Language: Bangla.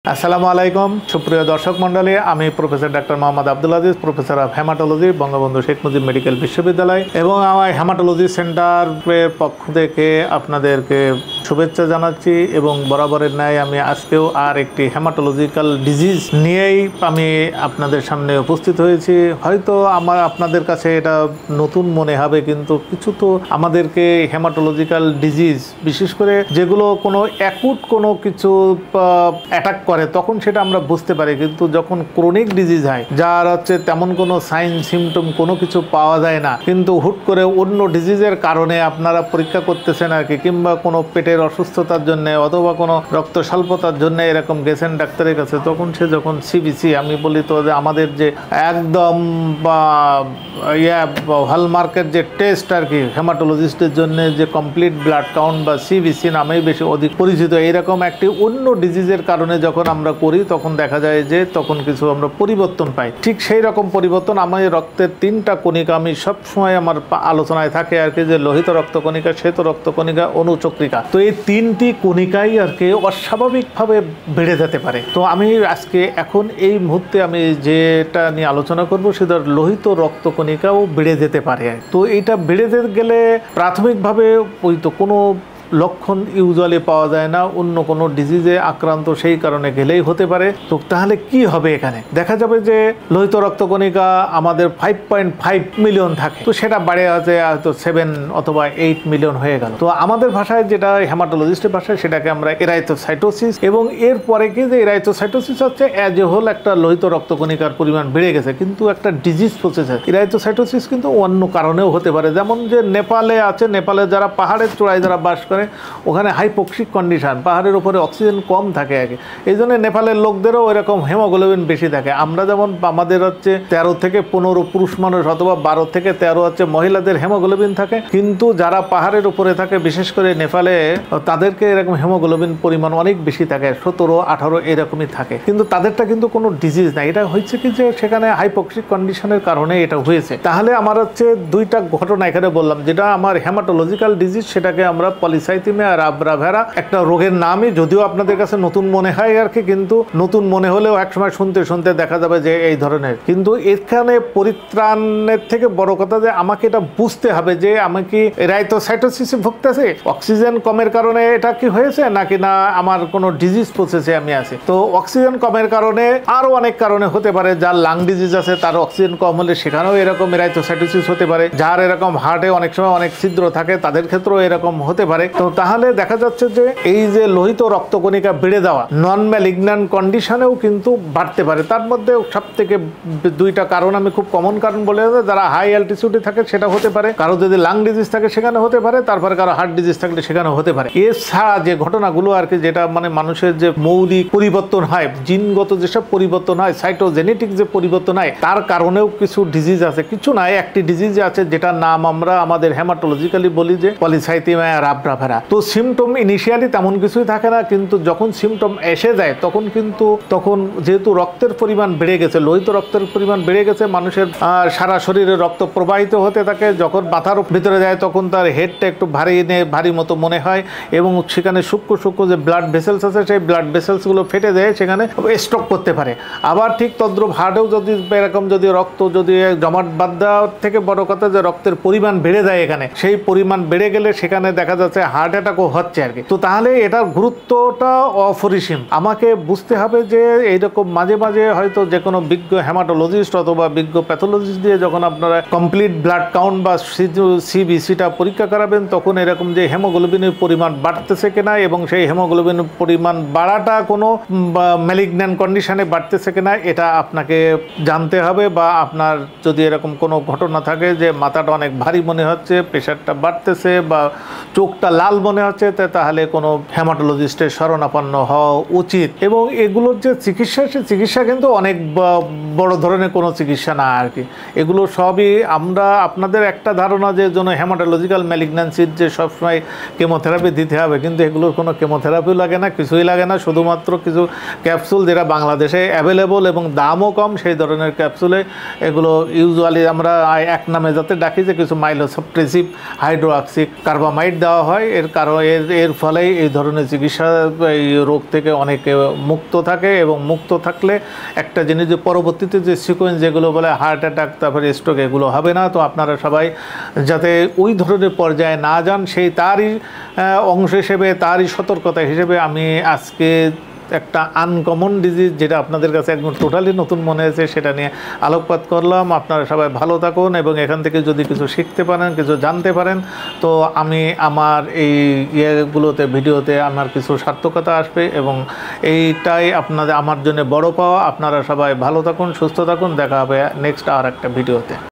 আসসালামু আলাইকুম সুপ্রিয় দর্শক মণ্ডলী, আমি professor doctor Mohammad Abdul Aziz, professor of haematology, Bangabandhu Sheikh Mujib medical বিশ্ববিদ্যালয় এবং আমার হেমাটোলজি সেন্টারের পক্ষ থেকে আপনাদেরকে শুভেচ্ছা জানাচ্ছি। এবং বরাবরের ন্যায় আমি আজকেও আর একটি হেমাটোলজিক্যাল ডিজিজ নিয়েই আমি আপনাদের সামনে উপস্থিত হয়েছি। হয়তো আপনাদের কাছে এটা নতুন মনে হবে, কিন্তু কিছু তো আমাদেরকে হেমাটোলজিক্যাল ডিজিজ, বিশেষ করে যেগুলো কোনো অ্যাকুট কোনো কিছু অ্যাটাক করে তখন সেটা আমরা বুঝতে পারি, কিন্তু যখন ক্রনিক ডিজিজ হয় যার হচ্ছে তেমন কোনো সাইন সিমটম কোনো কিছু পাওয়া যায় না, কিন্তু হুট করে অন্য ডিজিজের কারণে আপনারা পরীক্ষা করতেছেন আর কি, কিংবা কোনো পেটের অসুস্থতার জন্য অথবা কোনো রক্ত স্বল্পতার জন্য এরকম গেছেন ডাক্তারের কাছে, তখন সে যখন সিবিসি, আমি বলি তো যে আমাদের যে একদম হলমার্কের যে টেস্ট আর কি হেমাটোলজিস্টের জন্য, যে কমপ্লিট ব্লাড কাউন্ট বা সিবিসি নামেই বেশি অধিক পরিচিত, এইরকম একটি অন্য ডিজিজের কারণে যখন আমরা করি তখন দেখা যায় যে তখন কিছু আমরা পরিবর্তন পাই। ঠিক সেই রকম পরিবর্তন আমার রক্তের তিনটা কণিকা, আমি সবসময় আমার আলোচনায় থাকে আর কি, যে লোহিত রক্তকণিকা, শ্বেত রক্তকণিকা, অনুচক্রিকা। তো এই তিনটি কণিকাই আর কি অস্বাভাবিকভাবে বেড়ে যেতে পারে। তো আমি আজকে এখন এই মুহূর্তে আমি যেটা নিয়ে আলোচনা করব সেটা লোহিত রক্তকণিকাও বেড়ে যেতে পারে। তো এইটা বেড়ে যেতে গেলে প্রাথমিকভাবে ওই তো কোনো লক্ষণ ইউজুয়ালি পাওয়া যায় না, অন্য কোনো ডিজিজে আক্রান্ত সেই কারণে গেলেই হতে পারে। তো তাহলে কি হবে? এখানে দেখা যাবে যে লোহিত রক্তকণিকা আমাদের 5.5 মিলিয়ন থাকে, তো সেটা বাড়ে আছে হয়তো 7 অথবা 8 মিলিয়ন হয়ে গেল। তো আমাদের ভাষায়, যেটা হেমাটোলজিস্টের ভাষায়, সেটাকে আমরা এরাইথোসাইটোসিস, এবং এরপরে কি যে এরাইথোসাইটোসিস হচ্ছে অ্যাজ এ হোল একটা লোহিত রক্তকণিকার পরিমাণ বেড়ে গেছে, কিন্তু একটা ডিজিজ প্রসেসে এরাইথোসাইটোসিস কিন্তু অন্য কারণেও হতে পারে। যেমন যে নেপালে আছে, নেপালে যারা পাহাড়ের চূড়ায় যারা বাস করে, ওখানে হাইপোক্সিক কন্ডিশন, পাহাড়ের উপরে অক্সিজেন কম থাকে আগে, এই জন্য নেপালের লোকদেরও এরকম হেমোগ্লোবিন বেশি থাকে। আমরা যেমন আমাদের হচ্ছে 13 থেকে 15 পুরুষ মানুষ অথবা 12 থেকে 13 হচ্ছে মহিলাদের হেমোগ্লোবিন থাকে, কিন্তু যারা পাহাড়ের উপরে থাকে বিশেষ করে নেপালে, তাদেরকে এরকম হেমোগ্লোবিন পরিমাণ অনেক বেশি থাকে, 17, 18 এরকমই থাকে, কিন্তু তাদেরটা কিন্তু কোনো ডিজিজ না। এটা হচ্ছে কি যে সেখানে হাইপোক্সিক কন্ডিশনের কারণে এটা হয়েছে। তাহলে আমার হচ্ছে দুইটা ঘটনা এখানে বললাম, যেটা আমার হেমাটোলজিক্যাল ডিজিজ, সেটাকে আমরা পলিসাইথেমিয়া রাবরা ভেরা একটা রোগের নামই, যদিও আপনাদের কাছে নতুন মনে হয় আর কি, কিন্তু নতুন মনে হলেও একসময় শুনতে শুনতে দেখা যাবে যে এই ধরনের। কিন্তু এখানে পরিত্রাণের থেকে বড় কথা যে আমাকে এটা বুঝতে হবে যে আমি কি এরাইথোসাইটোসিসে ভুগতেছি, অক্সিজেন কমের কারণে এটা কি হয়েছে, নাকি না আমার কোনো ডিজিজ প্রসেসে আমি আছি। তো অক্সিজেন কমের কারণে আরো অনেক কারণে হতে পারে। যার লাং ডিজিজ আছে তার অক্সিজেন কম হলে সেখানেও এরকম এরাইথোসাইটোসিস হতে পারে। যার এরকম হার্টে অনেক সময় অনেক ছিদ্র থাকে তাদের ক্ষেত্রেও এরকম হতে পারে। তো তাহলে দেখা যাচ্ছে যে এই যে লোহিত রক্তকণিকা বেড়ে যাওয়া নন ম্যালিগন্যান্ট কন্ডিশনেও কিন্তু বাড়তে পারে। তার মধ্যে সব থেকে দুইটা কারণ আমি খুব কমন কারণ বলে, যারা হাই অ্যালটিটিউডে থাকে সেটা হতে পারে, কারো যদি লাং ডিজিজ থাকে সেখানে হতে পারে, তারপরে কারো হার্ট ডিজিজ থাকলে সেখানে হতে পারে। এছাড়া যে ঘটনাগুলো আর কি, যেটা মানে মানুষের যে মৌলিক পরিবর্তন হয়, জিনগত যেসব পরিবর্তন হয়, সাইটোজেনেটিক যে পরিবর্তন হয়, তার কারণেও কিছু ডিজিজ আছে। কিছু নয়, একটি ডিজিজ আছে যেটার নাম আমরা আমাদের হেমাটোলজিক্যালি বলি যে পলিসাইথেমিয়া রাবরা ভেরা। তো সিমটম ইনিশিয়ালি তেমন কিছুই থাকে না, কিন্তু যখন সিমটম এসে যায় তখন যেহেতু রক্তের পরিমাণ বেড়ে গেছে, লোহিত রক্তের পরিমাণ বেড়ে গেছে, মানুষের সারা শরীরে রক্ত প্রবাহিত হতে থাকে, যখন মাথার ভিতরে যায় তখন তার হেডটা একটু ভারী মতো মনে হয়, এবং সেখানে সূক্ষ্ম সূক্ষ্ম যে ব্লাড ভেসেলস আছে সেই ব্লাড ভেসেলসগুলো ফেটে যায়, সেখানে স্ট্রোক করতে পারে। আবার ঠিক তদ্রুপ হার্টেও যদি এরকম যদি রক্ত যদি জমাট বাদ দেওয়ার থেকে বড় কথা যে রক্তের পরিমাণ বেড়ে যায়, এখানে সেই পরিমাণ বেড়ে গেলে সেখানে দেখা যাচ্ছে হার্ট অ্যাটাকও হচ্ছে আর কি। তো তাহলে এটার গুরুত্বটা অপরিসীম। আমাকে বুঝতে হবে যে এইরকম মাঝে মাঝে হয়তো যে কোনো বিজ্ঞ হেমাটোলজিস্ট অথবা বিজ্ঞ প্যাথোলজিস্ট দিয়ে যখন আপনারা কমপ্লিট ব্লাড কাউন্ট বা সিবিসিটা পরীক্ষা করাবেন, তখন এরকম যে হেমোগ্লোবিনের পরিমাণ বাড়তেছে কিনা, এবং সেই হেমোগ্লোবিনের পরিমাণ বাড়াটা কোনো ম্যালিগন্যান্ট কন্ডিশনে বাড়তেছে কিনা, এটা আপনাকে জানতে হবে। বা আপনার যদি এরকম কোনো ঘটনা থাকে যে মাথাটা অনেক ভারী মনে হচ্ছে, প্রেশারটা বাড়তেছে, বা চোখটা লাল মনে হচ্ছে, তাহলে কোনো হেমাটোলজিস্টের শরণাপন্ন হওয়া উচিত। এবং এগুলোর যে চিকিৎসা, সে চিকিৎসা কিন্তু অনেক বড় ধরনের কোনো চিকিৎসা না আর কি। এগুলো সবই আমরা আপনাদের একটা ধারণা যে জন্য হেমাটোলজিক্যাল ম্যালিগন্যান্সির যে সবসময় কেমোথেরাপি দিতে হবে, কিন্তু এগুলোর কোনো কেমোথেরাপিও লাগে না, কিছুই লাগে না। শুধুমাত্র কিছু ক্যাপসুল যেটা বাংলাদেশে অ্যাভেলেবল এবং দামও কম, সেই ধরনের ক্যাপসুলে এগুলো ইউজুয়ালি আমরা এক নামে যাতে ডাকি, যে কিছু মাইলোসাপ্রেসিভ হাইড্রোক্সি কার্বামাইড দেওয়া হয়, এর কারণ এর ফলেই এই ধরনের চিকিৎসা এই রোগ থেকে অনেকে মুক্ত থাকে, এবং মুক্ত থাকলে একটা জিনিস যে পরবর্তীতে যে সিকোয়েন্স যেগুলো বলে হার্ট অ্যাটাক, তারপরে স্ট্রোক, এগুলো হবে না। তো আপনারা সবাই যাতে ওই ধরনের পর্যায়ে না যান, তারই অংশ হিসেবে, তারই সতর্কতা হিসেবে আমি আজকে একটা আনকমন ডিজিজ, যেটা আপনাদের কাছে একদম টোটালি নতুন মনে হয়েছে, সেটা নিয়ে আলোকপাত করলাম। আপনারা সবাই ভালো থাকুন, এবং এখান থেকে যদি কিছু শিখতে পারেন, কিছু জানতে পারেন, তো আমি আমার এই ইয়েগুলোতে, ভিডিওতে আমার কিছু সার্থকতা আসবে, এবং এইটাই আপনাদের আমার জন্য বড় পাওয়া। আপনারা সবাই ভালো থাকুন, সুস্থ থাকুন, দেখা হবে নেক্সট আর একটা ভিডিওতে।